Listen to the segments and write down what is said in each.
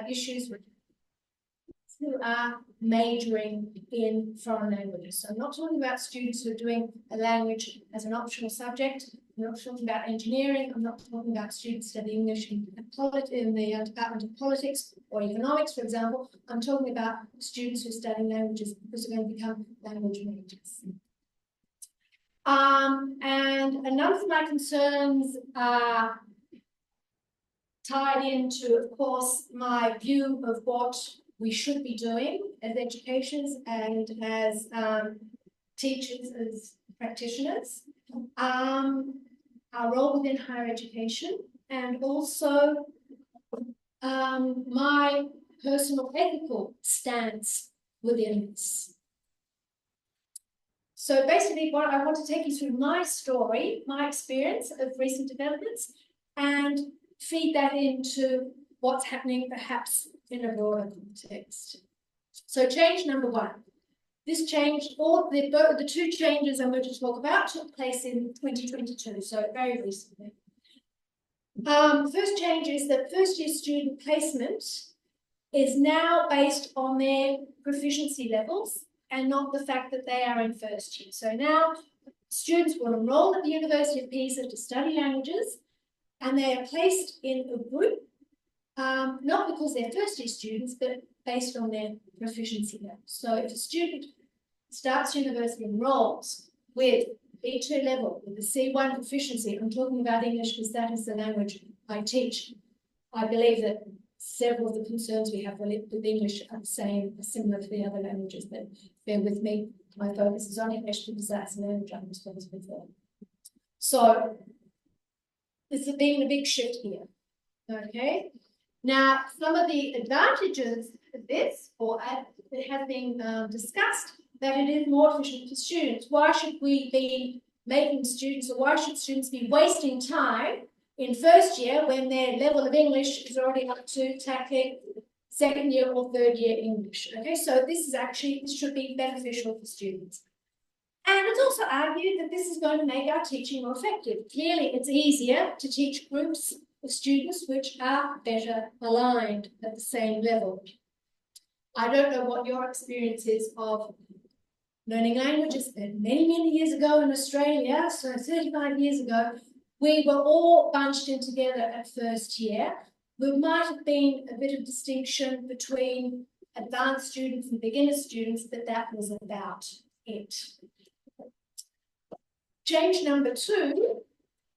issues with who are majoring in foreign languages. So I'm not talking about students who are doing a language as an optional subject. I'm not talking about engineering. I'm not talking about students studying English in the Department of Politics or Economics, for example. I'm talking about students who are studying languages because they're going to become language majors. And a number of my concerns are tied into, of course, my view of what we should be doing as educators and as teachers, as practitioners, our role within higher education, and also my personal ethical stance within this. So basically, what I want to take you through my story, my experience of recent developments, and feed that into what's happening perhaps in a broader context. So change number one. This change, the two changes I'm going to talk about took place in 2022, so very recently. First change is that first-year student placement is now based on their proficiency levels and not the fact that they are in first year. So now students will enroll at the University of Pisa to study languages, and they are placed in a group, not because they're first-year students, but based on their proficiency level. So if a student starts university, enrolls with B2 level, with the C1 proficiency, I'm talking about English because that is the language I teach. I believe that several of the concerns we have with English are the same, similar to the other languages, but bear with me. My focus is on English because that's the language I'm responsible for. So this has been a big shift here, okay? Now, some of the advantages of this, or it has been discussed, that it is more efficient for students. Why should we be making students, or why should students be wasting time in first year when their level of English is already up to tackling second year or third year English? Okay, so this should be beneficial for students. And it's also argued that this is going to make our teaching more effective. Clearly, it's easier to teach groups of students which are better aligned at the same level. I don't know what your experience is of learning languages, but many, many years ago in Australia, so 35 years ago, we were all bunched in together at first year. There might have been a bit of distinction between advanced students and beginner students, but that was about it. Change number two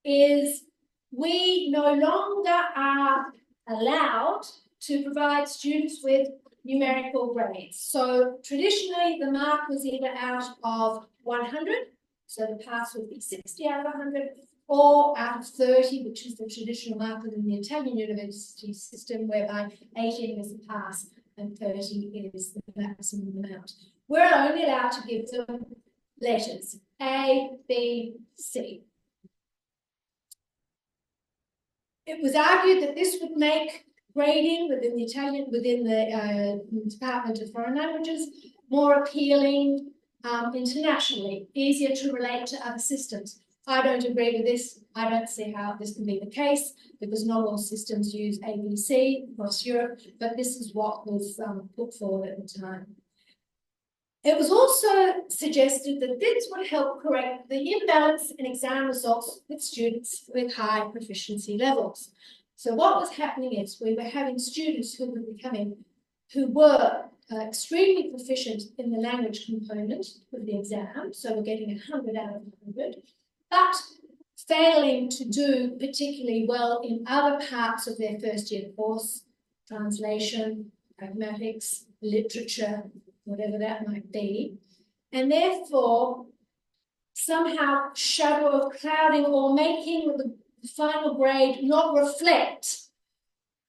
is we no longer are allowed to provide students with numerical grades. So traditionally, the mark was either out of 100, so the pass would be 60 out of 100, or out of 30, which is the traditional mark within the Italian university system, whereby 18 is the pass and 30 is the maximum amount. We're only allowed to give them letters, A, B, C. It was argued that this would make grading within the Department of Foreign Languages more appealing internationally, easier to relate to other systems. I don't agree with this. I don't see how this can be the case because not all systems use ABC across Europe, but this is what was put forward at the time. It was also suggested that this would help correct the imbalance in exam results with students with high proficiency levels. So what was happening is we were having students who were extremely proficient in the language component of the exam, so we're getting 100 out of 100, but failing to do particularly well in other parts of their first year course, translation, pragmatics, literature, whatever that might be, and therefore somehow shadow of clouding or making the final grade not reflect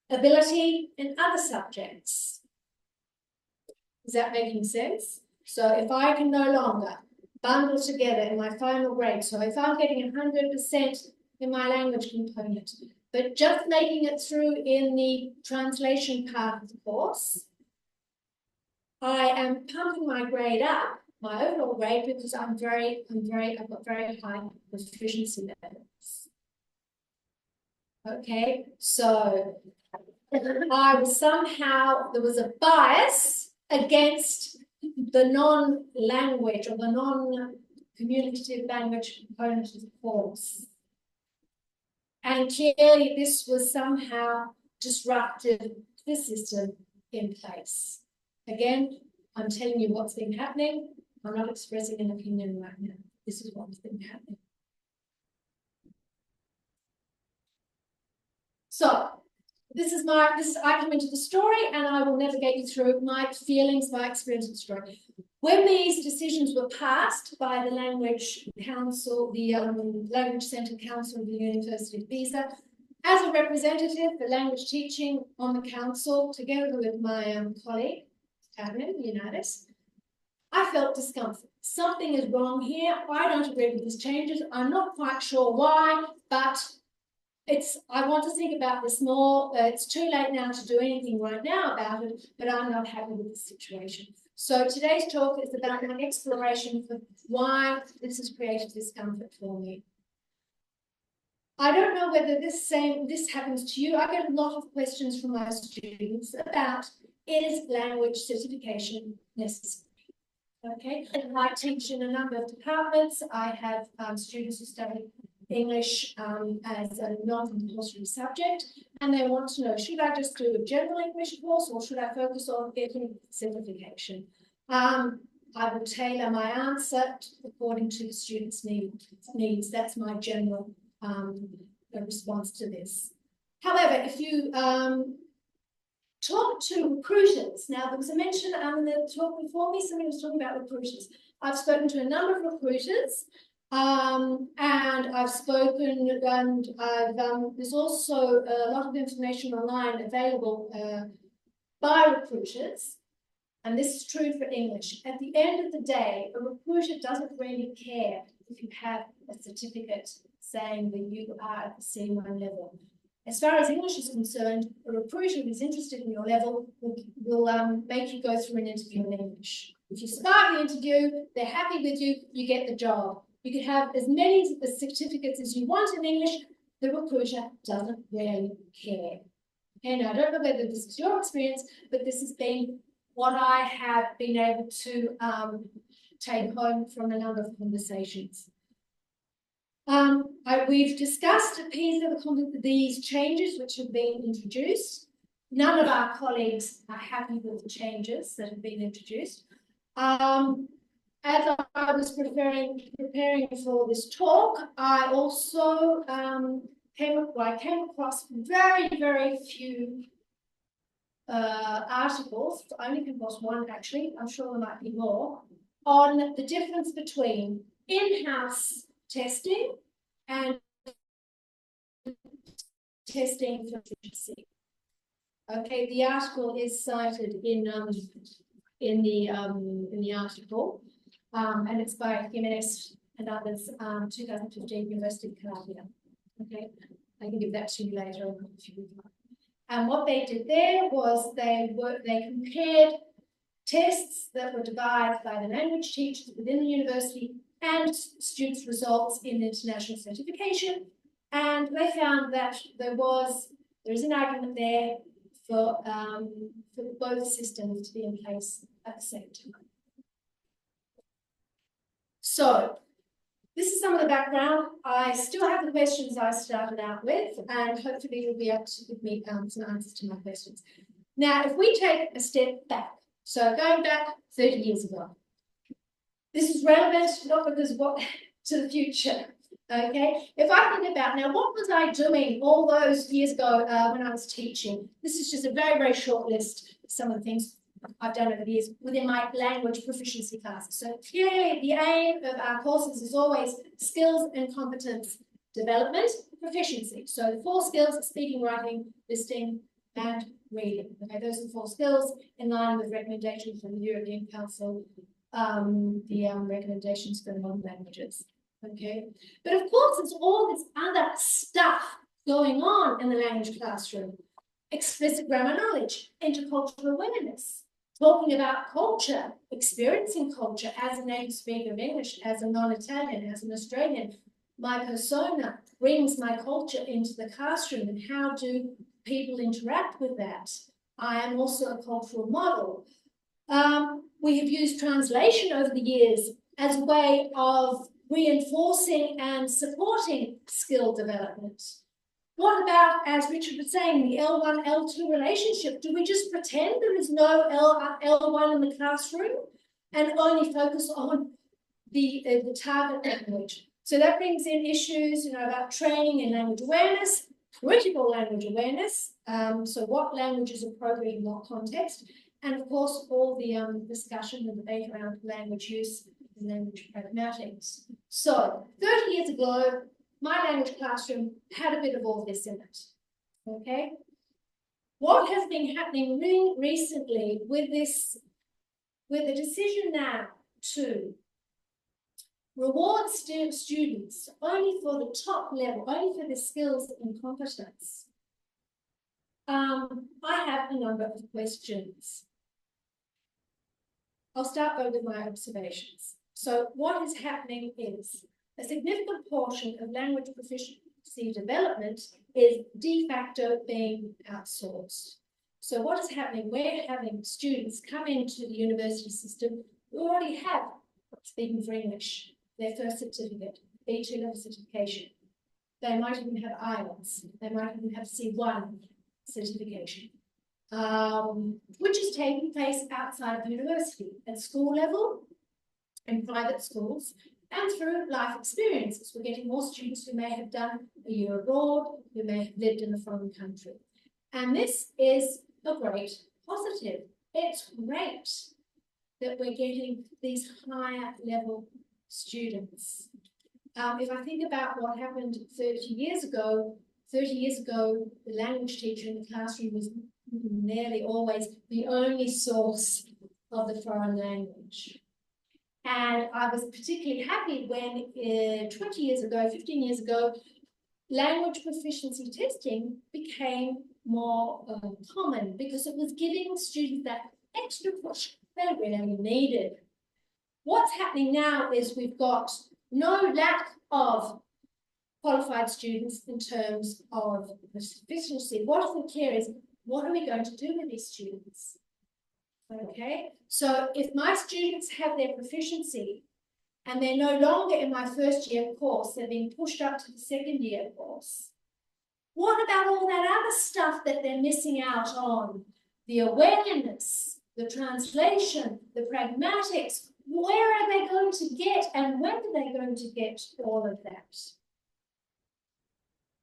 ability in other subjects. Is that making sense? So if I can no longer bundle together in my final grade, so if I'm getting 100% in my language component, but just making it through in the translation part of the course, I am pumping my grade up, my overall grade, because I've got very high proficiency levels. Okay, so there was a bias against the non-language or the non-communicative language component of the course. And clearly this was somehow disruptive to the system in place. Again, I'm telling you what's been happening. I'm not expressing an opinion right now. This is what's been happening. So I come into the story and I will navigate you through my feelings, my experience of the story. When these decisions were passed by the Language Council, the Language Centre Council of the University of Pisa, as a representative for language teaching on the council, together with my colleague, Admin Leonidas, I felt discomfort. Something is wrong here. I don't agree with these changes. I'm not quite sure why, but I want to think about this more. It's too late now to do anything right now about it, but I'm not happy with the situation. So today's talk is about my exploration for why this has created discomfort for me. I don't know whether this happens to you. I get a lot of questions from my students about, is language certification necessary? Okay, I teach in a number of departments. I have students who study English as a non-compulsory subject, and they want to know, should I just do a general English course or should I focus on getting certification? I will tailor my answer according to the student's needs. That's my general response to this. However, if you talk to recruiters, now there was a mention in the talk before me, somebody was talking about recruiters. I've spoken to a number of recruiters, and I've spoken, and there's also a lot of information online available by recruiters, and this is true for English. At the end of the day, a recruiter doesn't really care if you have a certificate saying that you are at the C1 level. As far as English is concerned, a recruiter who's interested in your level will make you go through an interview in English. If you survive the interview, they're happy with you, you get the job. You can have as many certificates as you want in English, the recruiter doesn't really care. And I don't know whether this is your experience, but this has been what I have been able to take home from a number of conversations. We've discussed at Pisa these changes which have been introduced. None of our colleagues are happy with the changes that have been introduced. As I was preparing for this talk, I also came across very, very few articles. I only came across one actually, I'm sure there might be more, on the difference between in-house testing and testing for efficiency. Okay, the article is cited in the article, and it's by Jimenez and others, 2015 University of Columbia. Okay, I can give that to you later if you would like. And what they did there was they compared tests that were devised by the language teachers within the university and students' results in international certification, and they found that there is an argument there for both systems to be in place at the same time. So this is some of the background. I still have the questions I started out with, and hopefully you'll be able to give me some answers to my questions. Now, if we take a step back, so going back 30 years ago, this is relevant not because to the future. Okay, if I think about now, what was I doing all those years ago when I was teaching? This is just a very, very short list of some of the things I've done over the years within my language proficiency classes. So clearly the aim of our courses is always skills and competence development, proficiency. So the 4 skills are speaking, writing, listening, and reading. Okay, those are the 4 skills in line with recommendations from the European Council, the recommendations for non-languages. Okay, but of course there's all this other stuff going on in the language classroom. Explicit grammar knowledge, intercultural awareness, talking about culture, experiencing culture as a native speaker of English, as a non-Italian, as an Australian. My persona brings my culture into the classroom, and how do people interact with that. I am also a cultural model. We have used translation over the years as a way of reinforcing and supporting skill development. What about, as Richard was saying, the L1, L2 relationship? Do we just pretend there is no L1 in the classroom and only focus on the target language? So that brings in issues, about training and language awareness, critical language awareness. So what language is appropriate in what context? And of course, all the discussion and debate around language use and language pragmatics. So 30 years ago, my language classroom had a bit of all this in it, okay? What has been happening really recently with the decision now to reward students only for the top level, only for the skills and competence, I have a number of questions. I'll start with my observations. So what is happening is a significant portion of language proficiency development is de facto being outsourced. So what is happening? We're having students come into the university system who already have speaking for English, their first certificate, B2 level certification. They might even have IELTS. They might even have C1 certification, which is taking place outside of university at school level, in private schools, and through life experiences. We're getting more students who may have done a year abroad, who may have lived in a foreign country. And this is a great positive. It's great that we're getting these higher level students. If I think about what happened 30 years ago, the language teacher in the classroom was nearly always the only source of the foreign language. And I was particularly happy when 20 years ago, 15 years ago, language proficiency testing became more common because it was giving students that extra push they really needed. What's happening now is we've got no lack of qualified students in terms of proficiency. What we care is, what are we going to do with these students? Okay, so if my students have their proficiency and they're no longer in my first year course, they're being pushed up to the second year course, what about all that other stuff that they're missing out on? The awareness, the translation, the pragmatics, where are they going to get and when are they going to get all of that?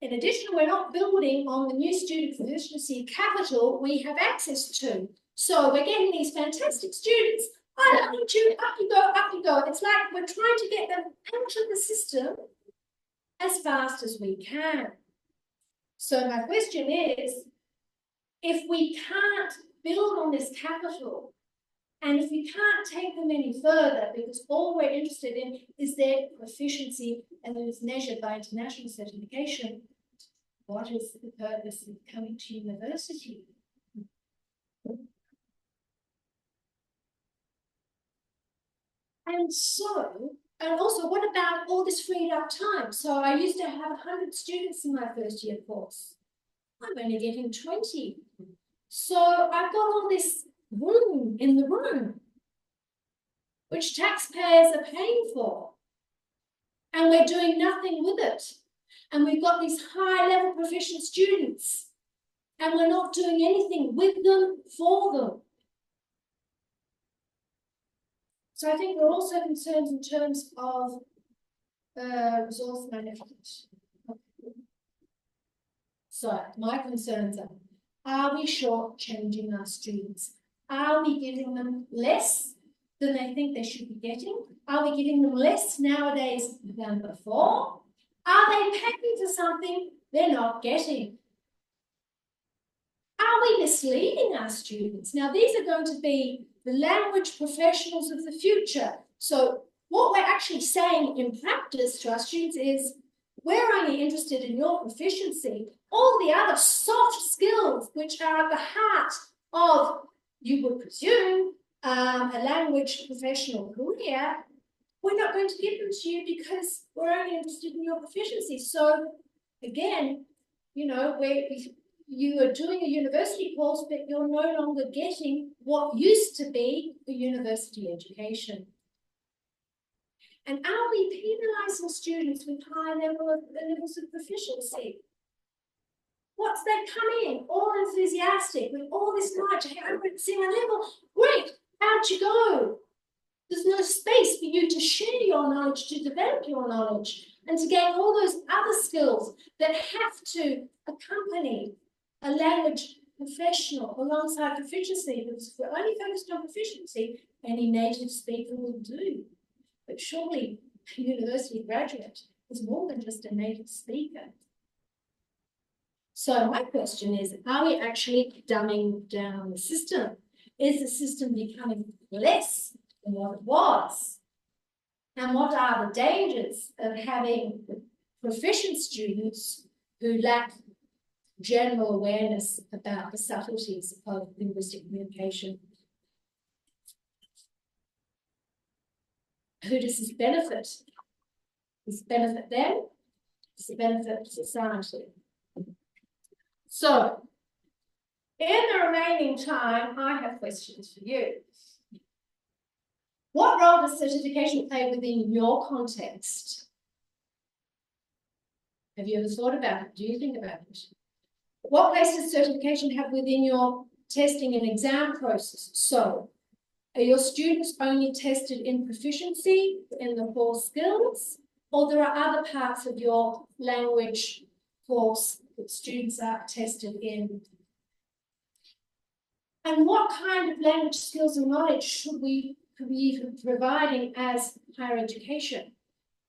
In addition, we're not building on the new student proficiency capital we have access to. So we're getting these fantastic students. I love you, up you go, up you go. It's like we're trying to get them out of the system as fast as we can. So my question is, if we can't build on this capital, and if we can't take them any further, because all we're interested in is their proficiency and it is measured by international certification, what is the purpose of coming to university? And also, what about all this freed up time? So I used to have 100 students in my first year course. I'm only getting 20. So I've got all this room in the room, which taxpayers are paying for. And we're doing nothing with it. And we've got these high-level proficient students, and we're not doing anything with them, for them. So I think we're also concerned in terms of resource management. So my concerns are we shortchanging our students? Are we giving them less than they think they should be getting? Are we giving them less nowadays than before? Are they paying for something they're not getting? Are we misleading our students? Now, these are going to be the language professionals of the future. So what we're actually saying in practice to our students is, we're only interested in your proficiency. All the other soft skills, which are at the heart of, you would presume, a language professional career, we're not going to give them to you because we're only interested in your proficiency. So again, you know, you are doing a university course, but you're no longer getting what used to be a university education. And are we penalising students with high levels of proficiency? What's they come in all enthusiastic with all this knowledge? Hey, I'm going to see my level. Great, how'd you go? There's no space for you to share your knowledge, to develop your knowledge, and to gain all those other skills that have to accompany a language professional alongside proficiency. Because if we're only focused on proficiency, any native speaker will do. But surely a university graduate is more than just a native speaker. So my question is, are we actually dumbing down the system? Is the system becoming less than what it was? And what are the dangers of having proficient students who lack general awareness about the subtleties of linguistic communication? Who does this benefit? Does it benefit them? Does it benefit society? So, in the remaining time, I have questions for you. What role does certification play within your context? Have you ever thought about it? Do you think about it? What place does certification have within your testing and exam process? So, are your students only tested in proficiency, in the core skills, or there are other parts of your language course that students are tested in? And what kind of language skills and knowledge should we be providing as higher education?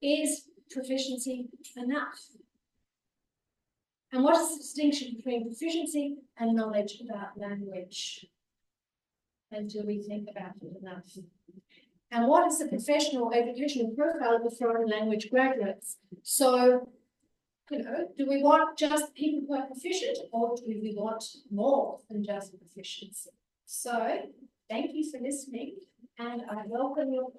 Is proficiency enough? And what is the distinction between proficiency and knowledge about language? And do we think about it enough? And what is the professional educational profile of the foreign language graduates? So, do we want just people who are proficient, or do we want more than just proficiency? So, thank you for listening, and I welcome your